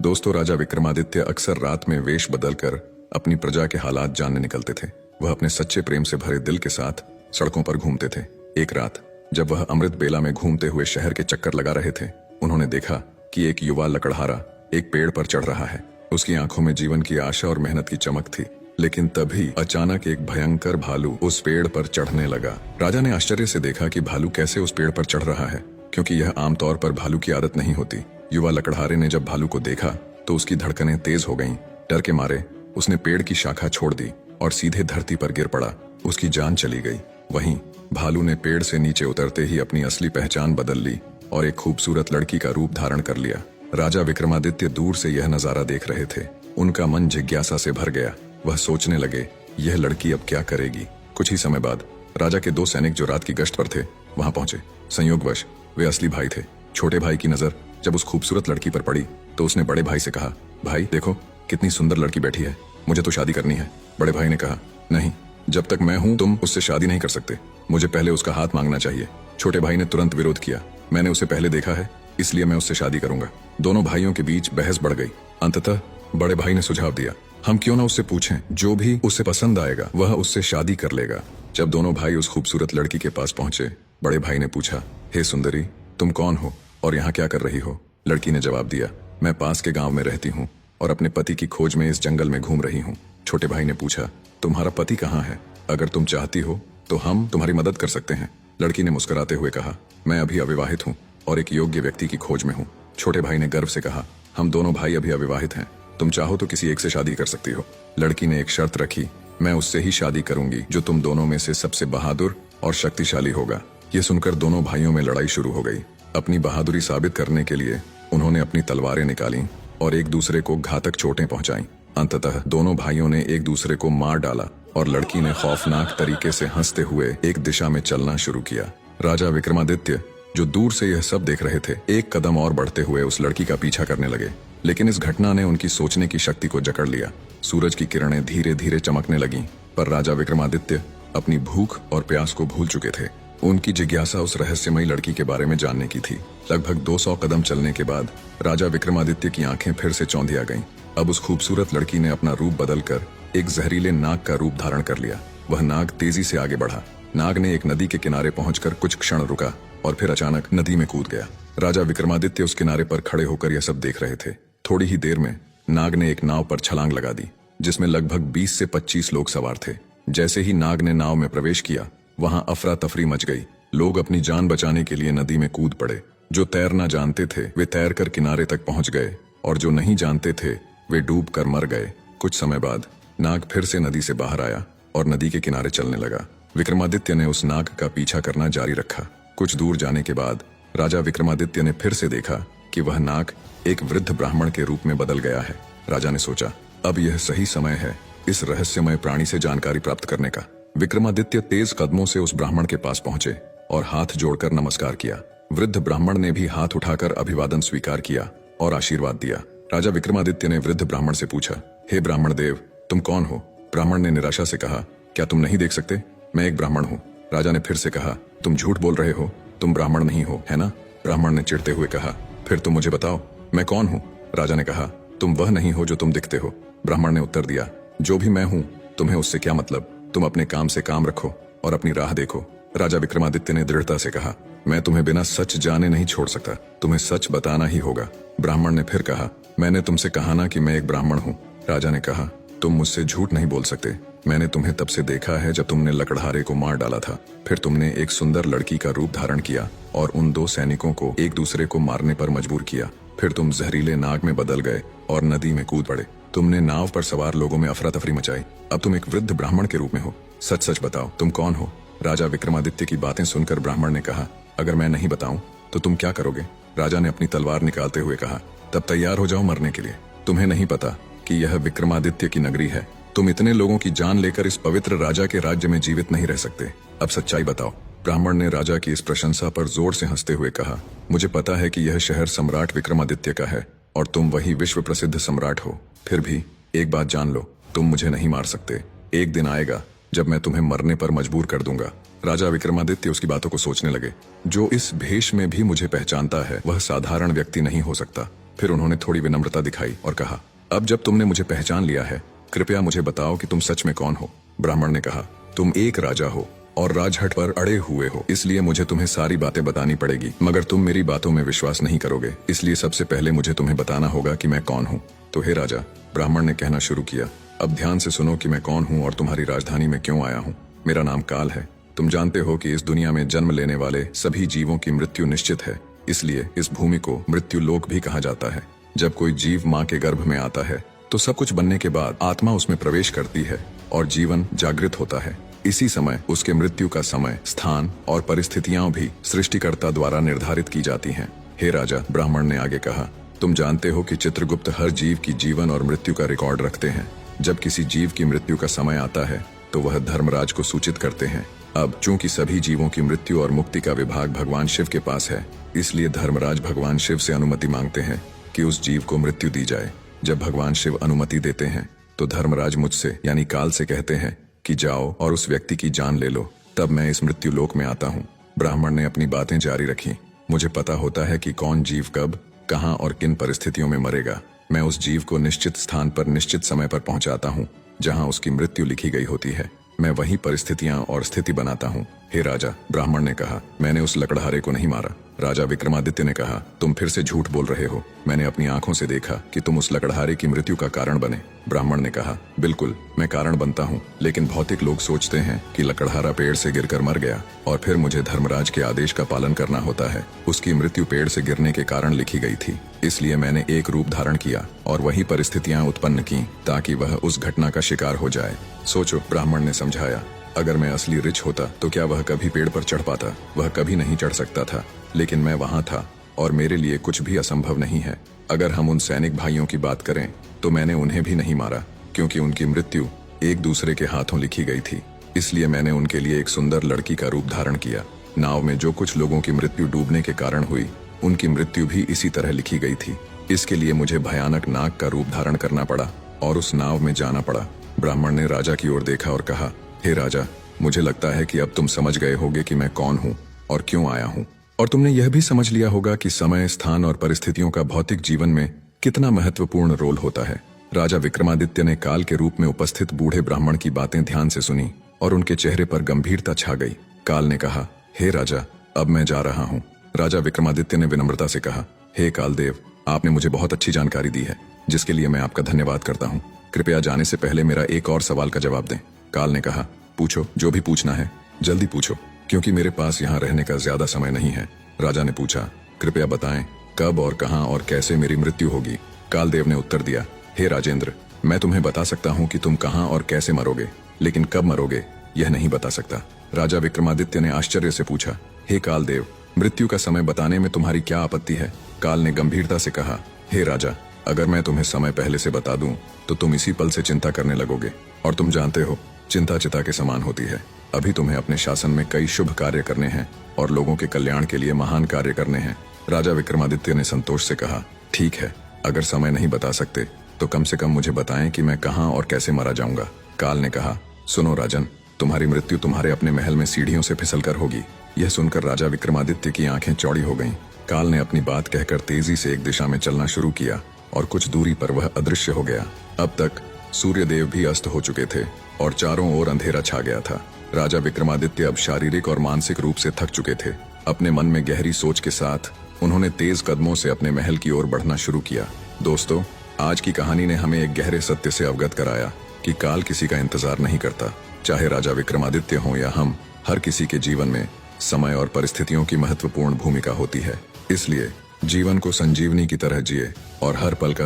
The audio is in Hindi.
दोस्तों, राजा विक्रमादित्य अक्सर रात में वेश बदलकर अपनी प्रजा के हालात जानने निकलते थे। वह अपने सच्चे प्रेम से भरे दिल के साथ सड़कों पर घूमते थे। एक रात जब वह अमृत बेला में घूमते हुए शहर के चक्कर लगा रहे थे, उन्होंने देखा कि एक युवा लकड़हारा एक पेड़ पर चढ़ रहा है। उसकी आंखों में जीवन की आशा और मेहनत की चमक थी। लेकिन तभी अचानक एक भयंकर भालू उस पेड़ पर चढ़ने लगा। राजा ने आश्चर्य से देखा कि भालू कैसे उस पेड़ पर चढ़ रहा है, क्योंकि यह आमतौर पर भालू की आदत नहीं होती। युवा लकड़हारे ने जब भालू को देखा तो उसकी धड़कनें तेज हो गईं। डर के मारे उसने पेड़ की शाखा छोड़ दी और सीधे धरती पर गिर पड़ा। उसकी जान चली गई। वहीं भालू ने पेड़ से नीचे उतरते ही अपनी असली पहचान बदल ली और एक खूबसूरत लड़की का रूप धारण कर लिया। राजा विक्रमादित्य दूर से यह नजारा देख रहे थे। उनका मन जिज्ञासा से भर गया। वह सोचने लगे, यह लड़की अब क्या करेगी। कुछ ही समय बाद राजा के दो सैनिक जो रात की गश्त पर थे वहां पहुंचे। संयोगवश वे असली भाई थे। छोटे भाई की नजर जब उस खूबसूरत लड़की पर पड़ी तो उसने बड़े भाई से कहा, भाई देखो कितनी सुंदर लड़की बैठी है, मुझे तो शादी करनी है। बड़े भाई ने कहा, नहीं, जब तक मैं हूं तुम उससे शादी नहीं कर सकते, मुझे पहले उसका हाथ मांगना चाहिए। छोटे भाई ने तुरंत विरोध किया, मैंने उसे पहले देखा है, इसलिए मैं उससे शादी करूंगा। दोनों भाइयों के बीच बहस बढ़ गई। अंततः बड़े भाई ने सुझाव दिया, हम क्यों ना उससे पूछें, जो भी उसे पसंद आएगा वह उससे शादी कर लेगा। जब दोनों भाई उस खूबसूरत लड़की के पास पहुंचे, बड़े भाई ने पूछा, हे सुंदरी, तुम कौन हो और यहाँ क्या कर रही हो। लड़की ने जवाब दिया, मैं पास के गांव में रहती हूँ और अपने पति की खोज में इस जंगल में घूम रही हूँ। छोटे भाई ने पूछा, तुम्हारा पति कहाँ है, अगर तुम चाहती हो तो हम तुम्हारी मदद कर सकते हैं। लड़की ने मुस्कुराते हुए कहा, मैं अभी अविवाहित हूँ और एक योग्य व्यक्ति की खोज में हूँ। छोटे भाई ने गर्व से कहा, हम दोनों भाई अभी अविवाहित हैं, तुम चाहो तो किसी एक से शादी कर सकती हो। लड़की ने एक शर्त रखी, मैं उससे ही शादी करूंगी जो तुम दोनों में से सबसे बहादुर और शक्तिशाली होगा। ये सुनकर दोनों भाइयों में लड़ाई शुरू हो गई। अपनी बहादुरी साबित करने के लिए उन्होंने अपनी तलवारें निकाली और एक दूसरे को घातक चोटें पहुंचाई। अंततः दोनों भाइयों ने एक दूसरे को मार डाला और लड़की ने खौफनाक तरीके से हंसते हुए एक दिशा में चलना शुरू किया। राजा विक्रमादित्य जो दूर से यह सब देख रहे थे, एक कदम और बढ़ते हुए उस लड़की का पीछा करने लगे। लेकिन इस घटना ने उनकी सोचने की शक्ति को जकड़ लिया। सूरज की किरणें धीरे धीरे चमकने लगीं, पर राजा विक्रमादित्य अपनी भूख और प्यास को भूल चुके थे। उनकी जिज्ञासा उस रहस्यमयी लड़की के बारे में जानने की थी। लगभग 200 कदम चलने के बाद राजा विक्रमादित्य की आंखें फिर से चौंधिया गईं। अब उस खूबसूरत लड़की ने अपना रूप बदलकर एक जहरीले नाग का रूप धारण कर लिया। वह नाग तेजी से आगे बढ़ा। नाग ने एक नदी के किनारे पहुंचकर कुछ क्षण रुका और फिर अचानक नदी में कूद गया। राजा विक्रमादित्य उस किनारे पर खड़े होकर यह सब देख रहे थे। थोड़ी ही देर में नाग ने एक नाव पर छलांग लगा दी, जिसमें लगभग 20 से 25 लोग सवार थे। जैसे ही नाग ने नाव में प्रवेश किया, वहां अफरा तफरी मच गई। लोग अपनी जान बचाने के लिए नदी में कूद पड़े। जो तैरना जानते थे वे तैरकर किनारे तक पहुंच गए और जो नहीं जानते थे वे डूब कर मर गए। कुछ समय बाद नाग फिर से नदी से बाहर आया और नदी के किनारे चलने लगा। विक्रमादित्य ने उस नाग का पीछा करना जारी रखा। कुछ दूर जाने के बाद राजा विक्रमादित्य ने फिर से देखा कि वह नाग एक वृद्ध ब्राह्मण के रूप में बदल गया है। राजा ने सोचा, अब यह सही समय है इस रहस्यमय प्राणी से जानकारी प्राप्त करने का। विक्रमादित्य तेज कदमों से उस ब्राह्मण के पास पहुंचे और हाथ जोड़कर नमस्कार किया। वृद्ध ब्राह्मण ने भी हाथ उठाकर अभिवादन स्वीकार किया और आशीर्वाद दिया। राजा विक्रमादित्य ने वृद्ध ब्राह्मण से पूछा, हे ब्राह्मण देव, तुम कौन हो। ब्राह्मण ने निराशा से कहा, क्या तुम नहीं देख सकते, मैं एक ब्राह्मण हूँ। राजा ने फिर से कहा, तुम झूठ बोल रहे हो, तुम ब्राह्मण नहीं हो, है ना। ब्राह्मण ने चिढ़ते हुए कहा, फिर तुम मुझे बताओ मैं कौन हूँ। राजा ने कहा, तुम वह नहीं हो जो तुम दिखते हो। ब्राह्मण ने उत्तर दिया, जो भी मैं हूँ तुम्हें उससे क्या मतलब, तुम अपने काम से काम रखो और अपनी राह देखो। राजा विक्रमादित्य ने दृढ़ता से कहा, मैं तुम्हें बिना सच जाने नहीं छोड़ सकता, तुम्हें सच बताना ही होगा। ब्राह्मण ने फिर कहा, मैंने तुमसे कहा ना कि मैं एक ब्राह्मण हूँ। राजा ने कहा, तुम मुझसे झूठ नहीं बोल सकते, मैंने तुम्हें तब से देखा है जब तुमने लकड़हारे को मार डाला था। फिर तुमने एक सुंदर लड़की का रूप धारण किया और उन दो सैनिकों को एक दूसरे को मारने पर मजबूर किया। फिर तुम जहरीले नाग में बदल गए और नदी में कूद पड़े। तुमने नाव पर सवार लोगों में अफरा तफरी मचाई। अब तुम एक वृद्ध ब्राह्मण के रूप में हो। सच सच बताओ, तुम कौन हो। राजा विक्रमादित्य की बातें सुनकर ब्राह्मण ने कहा, अगर मैं नहीं बताऊं तो तुम क्या करोगे। राजा ने अपनी तलवार निकालते हुए कहा, तब तैयार हो जाओ मरने के लिए। तुम्हें नहीं पता कि यह विक्रमादित्य की नगरी है। तुम इतने लोगों की जान लेकर इस पवित्र राजा के राज्य में जीवित नहीं रह सकते। अब सच्चाई बताओ। ब्राह्मण ने राजा की इस प्रशंसा पर जोर से हंसते हुए कहा, मुझे पता है कि यह शहर सम्राट विक्रमादित्य का है और तुम वही विश्व प्रसिद्ध सम्राट हो। फिर भी एक बात जान लो, तुम मुझे नहीं मार सकते। एक दिन आएगा जब मैं तुम्हें मरने पर मजबूर कर दूंगा। राजा विक्रमादित्य उसकी बातों को सोचने लगे। जो इस भेष में भी मुझे पहचानता है वह साधारण व्यक्ति नहीं हो सकता। फिर उन्होंने थोड़ी विनम्रता दिखाई और कहा, अब जब तुमने मुझे पहचान लिया है, कृपया मुझे बताओ कि तुम सच में कौन हो। ब्राह्मण ने कहा, तुम एक राजा हो और राजहट पर अड़े हुए हो, इसलिए मुझे तुम्हें सारी बातें बतानी पड़ेगी, मगर तुम मेरी बातों में विश्वास नहीं करोगे, इसलिए सबसे पहले मुझे तुम्हें बताना होगा कि मैं कौन हूँ। तो हे राजा, ब्राह्मण ने कहना शुरू किया, अब ध्यान से सुनो कि मैं कौन हूँ और तुम्हारी राजधानी में क्यों आया हूँ। मेरा नाम काल है। तुम जानते हो कि इस दुनिया में जन्म लेने वाले सभी जीवों की मृत्यु निश्चित है, इसलिए इस भूमि को मृत्यु लोक भी कहा जाता है। जब कोई जीव माँ के गर्भ में आता है तो सब कुछ बनने के बाद आत्मा उसमें प्रवेश करती है और जीवन जागृत होता है। इसी समय उसके मृत्यु का समय, स्थान और परिस्थितियां भी सृष्टिकर्ता द्वारा निर्धारित की जाती हैं। हे राजा, ब्राह्मण ने आगे कहा, तुम जानते हो कि चित्रगुप्त हर जीव की जीवन और मृत्यु का रिकॉर्ड रखते हैं। जब किसी जीव की मृत्यु का समय आता है तो वह धर्मराज को सूचित करते हैं। अब चूंकि सभी जीवों की मृत्यु और मुक्ति का विभाग भगवान शिव के पास है, इसलिए धर्मराज भगवान शिव से अनुमति मांगते हैं कि उस जीव को मृत्यु दी जाए। जब भगवान शिव अनुमति देते हैं तो धर्मराज मुझसे यानी काल से कहते हैं कि जाओ और उस व्यक्ति की जान ले लो, तब मैं इस मृत्यु लोक में आता हूँ। ब्राह्मण ने अपनी बातें जारी रखी, मुझे पता होता है कि कौन जीव कब, कहाँ और किन परिस्थितियों में मरेगा। मैं उस जीव को निश्चित स्थान पर निश्चित समय पर पहुंचाता हूँ जहाँ उसकी मृत्यु लिखी गई होती है। मैं वही परिस्थितियां और स्थिति बनाता हूँ। हे राजा, ब्राह्मण ने कहा, मैंने उस लकड़हारे को नहीं मारा। राजा विक्रमादित्य ने कहा, तुम फिर से झूठ बोल रहे हो। मैंने अपनी आंखों से देखा कि तुम उस लकड़हारे की मृत्यु का कारण बने। ब्राह्मण ने कहा, बिल्कुल, मैं कारण बनता हूँ, लेकिन भौतिक लोग सोचते हैं कि लकड़हारा पेड़ से गिरकर मर गया और फिर मुझे धर्मराज के आदेश का पालन करना होता है। उसकी मृत्यु पेड़ से गिरने के कारण लिखी गई थी, इसलिए मैंने एक रूप धारण किया और वही परिस्थितियां उत्पन्न की ताकि वह उस घटना का शिकार हो जाए। सोचो, ब्राह्मण ने समझाया, अगर मैं असली रिच होता तो क्या वह कभी पेड़ पर चढ़ पाता? वह कभी नहीं चढ़ सकता था, लेकिन मैं वहां था और मेरे लिए कुछ भी असंभव नहीं है। अगर हम उन सैनिक भाइयों की बात करें तो मैंने उन्हें भी नहीं मारा, क्योंकि उनकी मृत्यु एक दूसरे के हाथों लिखी गई थी। इसलिए मैंने उनके लिए एक सुंदर लड़की का रूप धारण किया। नाव में जो कुछ लोगों की मृत्यु डूबने के कारण हुई, उनकी मृत्यु भी इसी तरह लिखी गई थी। इसके लिए मुझे भयानक नाग का रूप धारण करना पड़ा और उस नाव में जाना पड़ा। ब्राह्मण ने राजा की ओर देखा और कहा, हे राजा, मुझे लगता है कि अब तुम समझ गए होगे कि मैं कौन हूँ और क्यों आया हूँ, और तुमने यह भी समझ लिया होगा कि समय, स्थान और परिस्थितियों का भौतिक जीवन में कितना महत्वपूर्ण रोल होता है। राजा विक्रमादित्य ने काल के रूप में उपस्थित बूढ़े ब्राह्मण की बातें ध्यान से सुनी और उनके चेहरे पर गंभीरता छा गई। काल ने कहा, हे राजा, अब मैं जा रहा हूँ। राजा विक्रमादित्य ने विनम्रता से कहा, हे कालदेव, आपने मुझे बहुत अच्छी जानकारी दी है, जिसके लिए मैं आपका धन्यवाद करता हूँ। कृपया जाने से पहले मेरा एक और सवाल का जवाब दें। काल ने कहा, पूछो, जो भी पूछना है जल्दी पूछो, क्योंकि मेरे पास यहाँ रहने का ज्यादा समय नहीं है। राजा ने पूछा, कृपया बताएं, कब और कहाँ और कैसे मेरी मृत्यु होगी? कालदेव ने उत्तर दिया, हे राजेंद्र, मैं तुम्हें बता सकता हूँ कि तुम कहाँ और कैसे मरोगे, लेकिन कब मरोगे यह नहीं बता सकता। राजा विक्रमादित्य ने आश्चर्य से पूछा, हे कालदेव, मृत्यु का समय बताने में तुम्हारी क्या आपत्ति है? काल ने गंभीरता से कहा, हे राजा, अगर मैं तुम्हें समय पहले से बता दूं तो तुम इसी पल से चिंता करने लगोगे, और तुम जानते हो, चिंता चिता के समान होती है। अभी तुम्हें अपने शासन में कई शुभ कार्य करने हैं और लोगों के कल्याण के लिए महान कार्य करने हैं। राजा विक्रमादित्य ने संतोष से कहा, ठीक है, अगर समय नहीं बता सकते तो कम से कम मुझे बताएं कि मैं कहाँ और कैसे मारा जाऊंगा। काल ने कहा, सुनो राजन, तुम्हारी मृत्यु तुम्हारे अपने महल में सीढ़ियों से फिसलकर होगी। यह सुनकर राजा विक्रमादित्य की आंखें चौड़ी हो गईं। काल ने अपनी बात कहकर तेजी से एक दिशा में चलना शुरू किया और कुछ दूरी पर वह अदृश्य हो गया। अब तक सूर्यदेव भी अस्त हो चुके थे और चारों ओर अंधेरा छा गया था। राजा विक्रमादित्य अब शारीरिक और मानसिक रूप से थक चुके थे। अपने मन में गहरी सोच के साथ उन्होंने तेज कदमों से अपने महल की ओर बढ़ना शुरू किया। दोस्तों, आज की कहानी ने हमें एक गहरे सत्य से अवगत कराया कि काल किसी का इंतजार नहीं करता। चाहे राजा विक्रमादित्य हो या हम, हर किसी के जीवन में समय और परिस्थितियों की महत्वपूर्ण भूमिका होती है। इसलिए जीवन को संजीवनी की तरह जिए और हर पल का